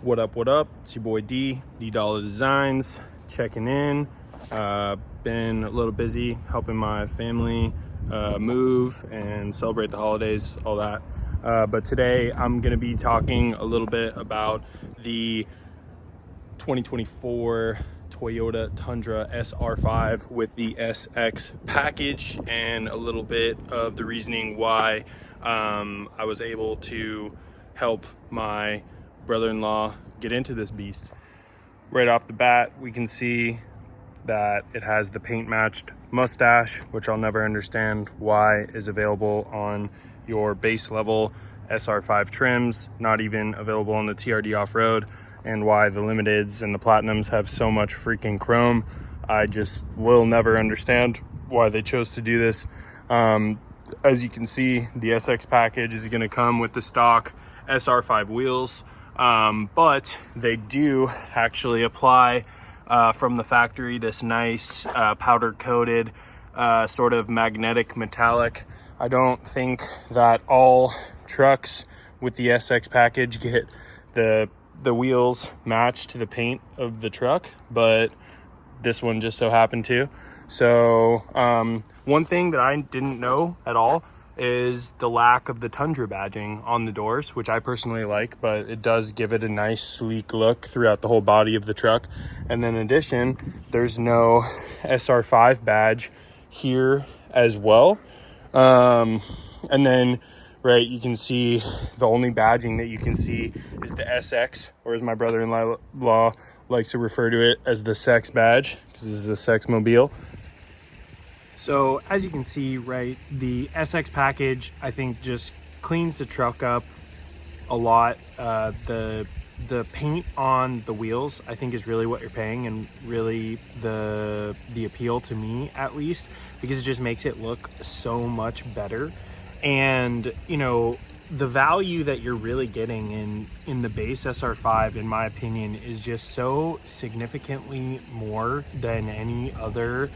What up? It's your boy D Dollar Designs, checking in. Been a little busy helping my family move and celebrate the holidays, all that. But today I'm gonna be talking a little bit about the 2024 Toyota Tundra SR5 with the SX package, and a little bit of the reasoning why I was able to help my brother-in-law get into this beast. Right off the bat, we can see that it has the paint matched mustache, which I'll never understand why is available on your base level SR5 trims, not even available on the TRD off-road, and why the limiteds and the platinums have so much freaking chrome. I just will never understand why they chose to do this. As you can see, the SX package is going to come with the stock SR5 wheels, but they do actually apply from the factory this nice powder coated sort of magnetic metallic. I don't think that all trucks with the SX package get the wheels matched to the paint of the truck, but this one just so happened to. So one thing that I didn't know at all is the lack of the Tundra badging on the doors, which I personally like, but it does give it a nice sleek look throughout the whole body of the truck. And then in addition, there's no SR5 badge here as well. And then right, you can see the only badging that you can see is the SX, or as my brother-in-law likes to refer to it as the sex badge, because this is a sex mobile. So as you can see, right, the SX package, I think, just cleans the truck up a lot. The paint on the wheels, I think, is really what you're paying, and really the appeal to me, at least, because it just makes it look so much better. And you know, the value that you're really getting in the base SR5, in my opinion, is just so significantly more than any other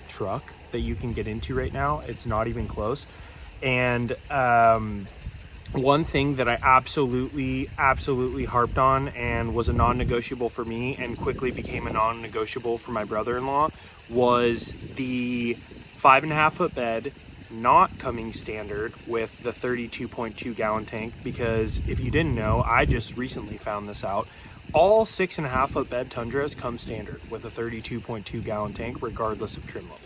truck that you can get into right now. It's not even close. And one thing that I absolutely harped on, and was a non-negotiable for me and quickly became a non-negotiable for my brother-in-law, was the 5.5 foot bed not coming standard with the 32.2 gallon tank. Because if you didn't know, I just recently found this out, all 6.5 foot bed Tundras come standard with a 32.2 gallon tank, regardless of trim level.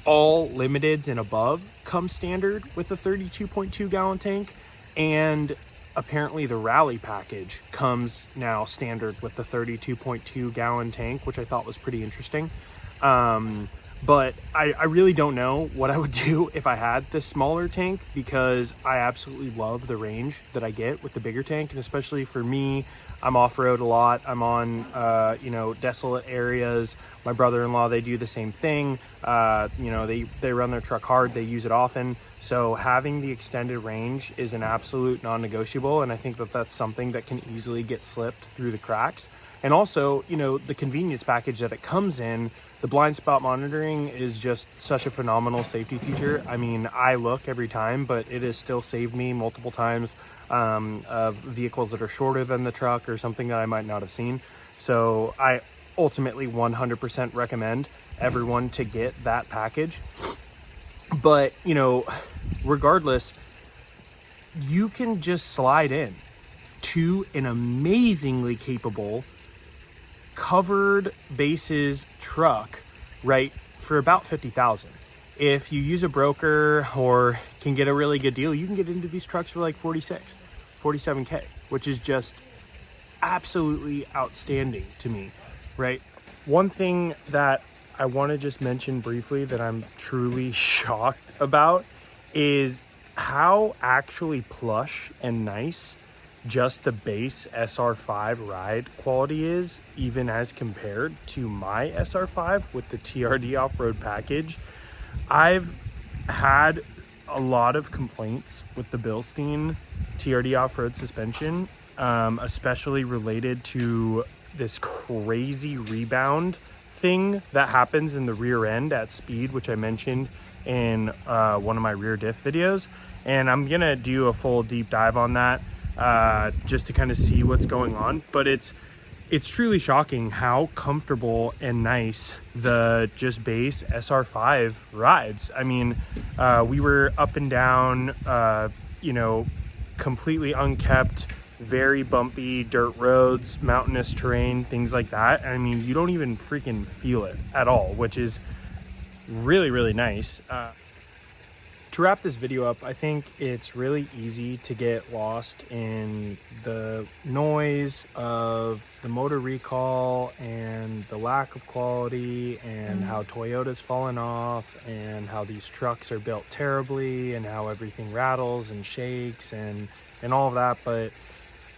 All limiteds and above come standard with a 32.2 gallon tank, and apparently the rally package comes now standard with the 32.2 gallon tank, which I thought was pretty interesting. But I really don't know what I would do if I had this smaller tank, because I absolutely love the range that I get with the bigger tank. And especially for me, I'm off-road a lot. I'm on, desolate areas. My brother-in-law, they do the same thing. They run their truck hard. They use it often. So having the extended range is an absolute non-negotiable. And I think that that's something that can easily get slipped through the cracks. And also, the convenience package that it comes in, the blind spot monitoring is just such a phenomenal safety feature. I mean, I look every time, but it has still saved me multiple times of vehicles that are shorter than the truck, or something that I might not have seen. So I ultimately 100% recommend everyone to get that package. But, regardless, you can just slide in to an amazingly capable covered bases truck, right, for about $50,000. If you use a broker or can get a really good deal, you can get into these trucks for like 47K, which is just absolutely outstanding to me, right? One thing that I want to just mention briefly that I'm truly shocked about is how actually plush and nice just the base SR5 ride quality is, even as compared to my SR5 with the TRD off-road package. I've had a lot of complaints with the Bilstein TRD off-road suspension, especially related to this crazy rebound thing that happens in the rear end at speed, which I mentioned in one of my rear diff videos. And I'm gonna do a full deep dive on that just to kind of see what's going on. But it's truly shocking how comfortable and nice the just base SR5 rides. I mean, we were up and down, you know, completely unkept, very bumpy dirt roads, mountainous terrain, things like that. I mean, you don't even freaking feel it at all, which is really, really nice. To wrap this video up, I think it's really easy to get lost in the noise of the motor recall and the lack of quality and how Toyota's fallen off and how these trucks are built terribly and how everything rattles and shakes and all of that. But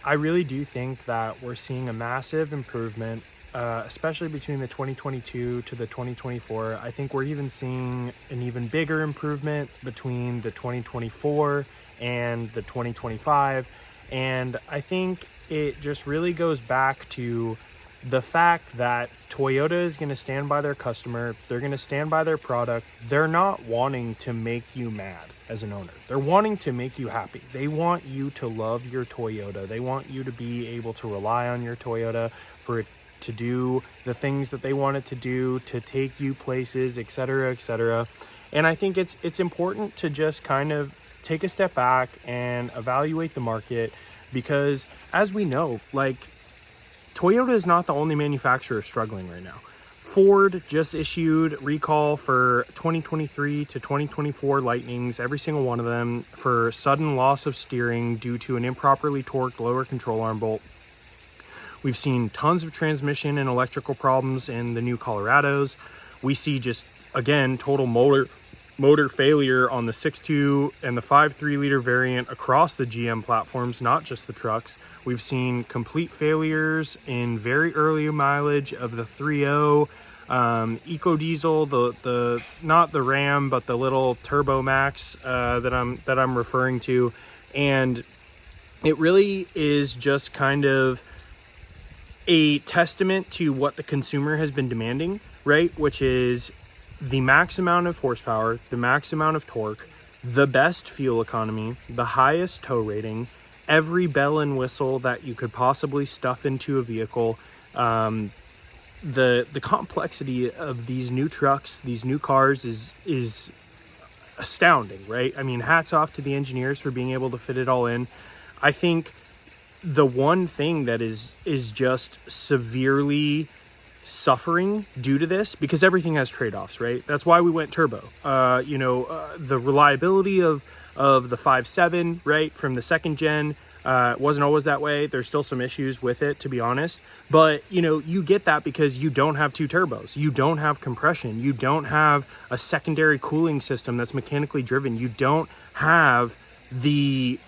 I really do think that we're seeing a massive improvement, especially between the 2022 to the 2024. I think we're even seeing an even bigger improvement between the 2024 and the 2025. And I think it just really goes back to the fact that Toyota is going to stand by their customer. They're going to stand by their product. They're not wanting to make you mad as an owner. They're wanting to make you happy. They want you to love your Toyota. They want you to be able to rely on your Toyota for it to do the things that they want it to do, to take you places, etc., etc. And I think it's important to just kind of take a step back and evaluate the market, because as we know, like, Toyota is not the only manufacturer struggling right now. Ford just issued recall for 2023 to 2024 Lightnings, every single one of them, for sudden loss of steering due to an improperly torqued lower control arm bolt. We've seen tons of transmission and electrical problems in the new Colorados. We see just, again, total motor failure on the 6.2 and the 5.3 liter variant across the GM platforms, not just the trucks. We've seen complete failures in very early mileage of the 3.0 EcoDiesel, the not the Ram, but the little Turbo Max that I'm referring to. And it really is just kind of a testament to what the consumer has been demanding, right? Which is the max amount of horsepower, the max amount of torque, the best fuel economy, the highest tow rating, every bell and whistle that you could possibly stuff into a vehicle. The complexity of these new trucks, these new cars is astounding, right? I mean, hats off to the engineers for being able to fit it all in. I think the one thing that is just severely suffering due to this, because everything has trade-offs, right? That's why we went turbo. The reliability of the 5.7, right, from the second gen, wasn't always that way. There's still some issues with it, to be honest. But, you get that because you don't have two turbos. You don't have compression. You don't have a secondary cooling system that's mechanically driven. You don't have the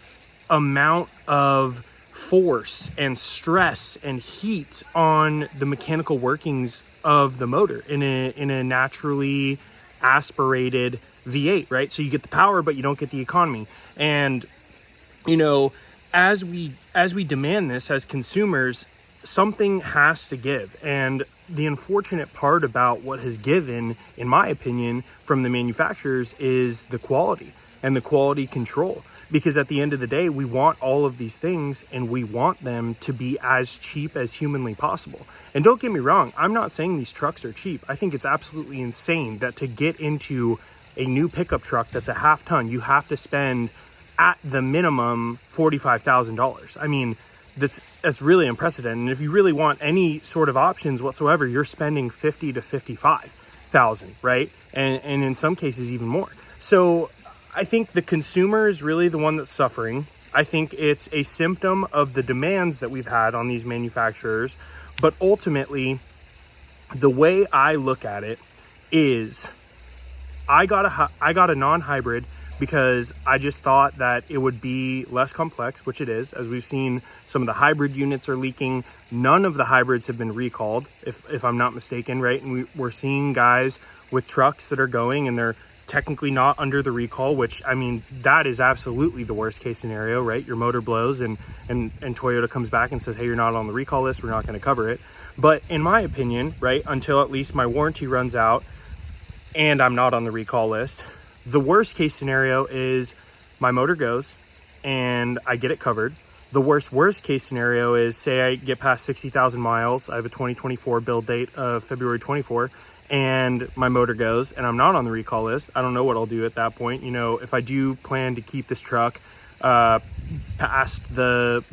amount of force and stress and heat on the mechanical workings of the motor in a naturally aspirated V8, right? So you get the power, but you don't get the economy. And as we demand this as consumers, something has to give. And the unfortunate part about what has given, in my opinion, from the manufacturers is the quality and the quality control. Because at the end of the day, we want all of these things and we want them to be as cheap as humanly possible. And don't get me wrong, I'm not saying these trucks are cheap. I think it's absolutely insane that to get into a new pickup truck that's a half ton, you have to spend at the minimum $45,000. I mean, that's really unprecedented. And if you really want any sort of options whatsoever, you're spending $50,000 to $55,000, right? And in some cases even more. So I think the consumer is really the one that's suffering. I think it's a symptom of the demands that we've had on these manufacturers. But ultimately, the way I look at it is I got a non-hybrid because I just thought that it would be less complex, which it is. As we've seen, some of the hybrid units are leaking. None of the hybrids have been recalled, if I'm not mistaken, right? And we're seeing guys with trucks that are going and they're technically not under the recall, which, I mean, that is absolutely the worst case scenario, right? Your motor blows and Toyota comes back and says, hey, you're not on the recall list, we're not going to cover it. But in my opinion, right, until at least my warranty runs out and I'm not on the recall list, the worst case scenario is my motor goes and I get it covered. The worst case scenario is, say I get past 60,000 miles. I have a 2024 build date of February 24, and my motor goes and I'm not on the recall list. I don't know what I'll do at that point. You know, if I do plan to keep this truck past the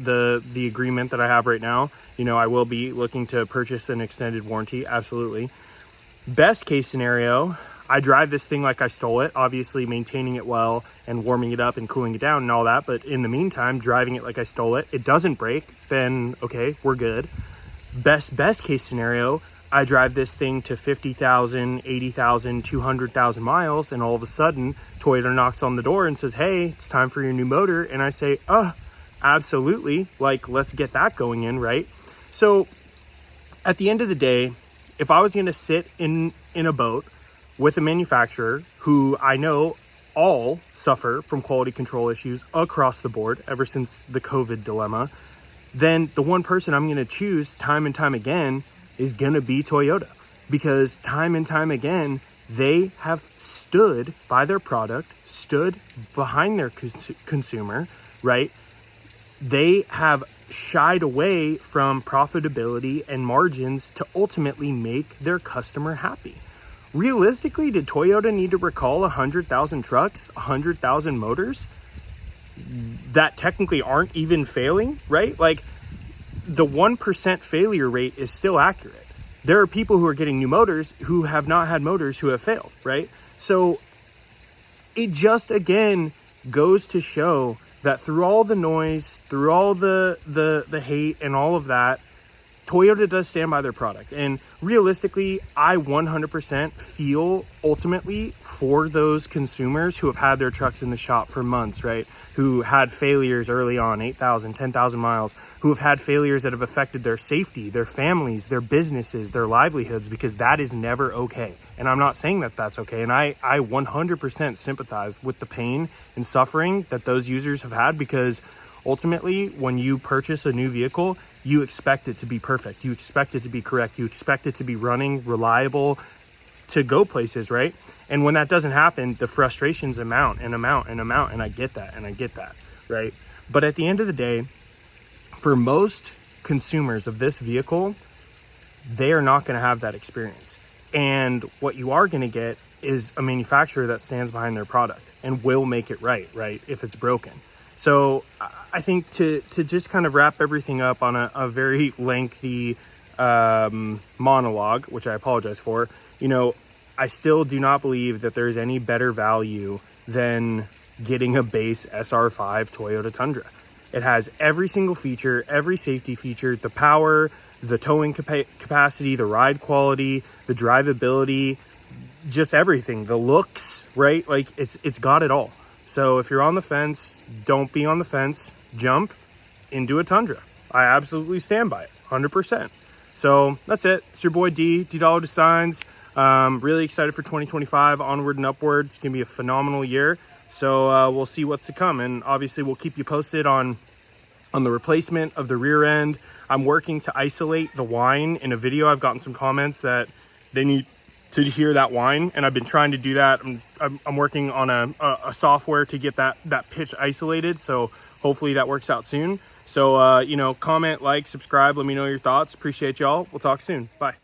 agreement that I have right now, you know, I will be looking to purchase an extended warranty. Absolutely. Best case scenario, I drive this thing like I stole it, obviously maintaining it well and warming it up and cooling it down and all that. But in the meantime, driving it like I stole it, it doesn't break, then okay, we're good. Best case scenario, I drive this thing to 50,000, 80,000, 200,000 miles, and all of a sudden Toyota knocks on the door and says, hey, it's time for your new motor. And I say, absolutely, like, let's get that going in, right? So at the end of the day, if I was going to sit in a boat with a manufacturer who I know all suffer from quality control issues across the board ever since the COVID dilemma, then the one person I'm going to choose time and time again is going to be Toyota, because time and time again, they have stood by their product, stood behind their consumer, right? They have shied away from profitability and margins to ultimately make their customer happy. Realistically, did Toyota need to recall 100,000 trucks, 100,000 motors that technically aren't even failing, right? Like, the 1% failure rate is still accurate. There are people who are getting new motors who have not had motors who have failed, right? So it just, again, goes to show that through all the noise, through all the hate and all of that, Toyota does stand by their product. And realistically, I 100% feel ultimately for those consumers who have had their trucks in the shop for months, right? Who had failures early on, 8,000, 10,000 miles, who have had failures that have affected their safety, their families, their businesses, their livelihoods, because that is never okay. And I'm not saying that that's okay. And I 100% sympathize with the pain and suffering that those users have had, because ultimately, when you purchase a new vehicle, you expect it to be perfect. You expect it to be correct. You expect it to be running, reliable, to go places, right? And when that doesn't happen, the frustrations amount, and I get that, right? But at the end of the day, for most consumers of this vehicle, they are not going to have that experience. And what you are going to get is a manufacturer that stands behind their product and will make it right, if it's broken. So I think to just kind of wrap everything up on a very lengthy monologue, which I apologize for, you know, I still do not believe that there's any better value than getting a base SR5 Toyota Tundra. It has every single feature, every safety feature, the power, the towing capacity, the ride quality, the drivability, just everything, the looks, right? Like, it's got it all. So if you're on the fence, don't be on the fence, jump into a Tundra. I absolutely stand by it, 100%. So that's it. It's your boy D Dollar Designs. Really excited for 2025, onward and upward. It's going to be a phenomenal year. So we'll see what's to come. And obviously we'll keep you posted on the replacement of the rear end. I'm working to isolate the whine in a video. I've gotten some comments that they need to hear that whine, and I've been trying to do that. I'm working on a software to get that pitch isolated, so hopefully that works out soon. So you know, comment, like, subscribe, let me know your thoughts. Appreciate y'all. We'll talk soon. Bye.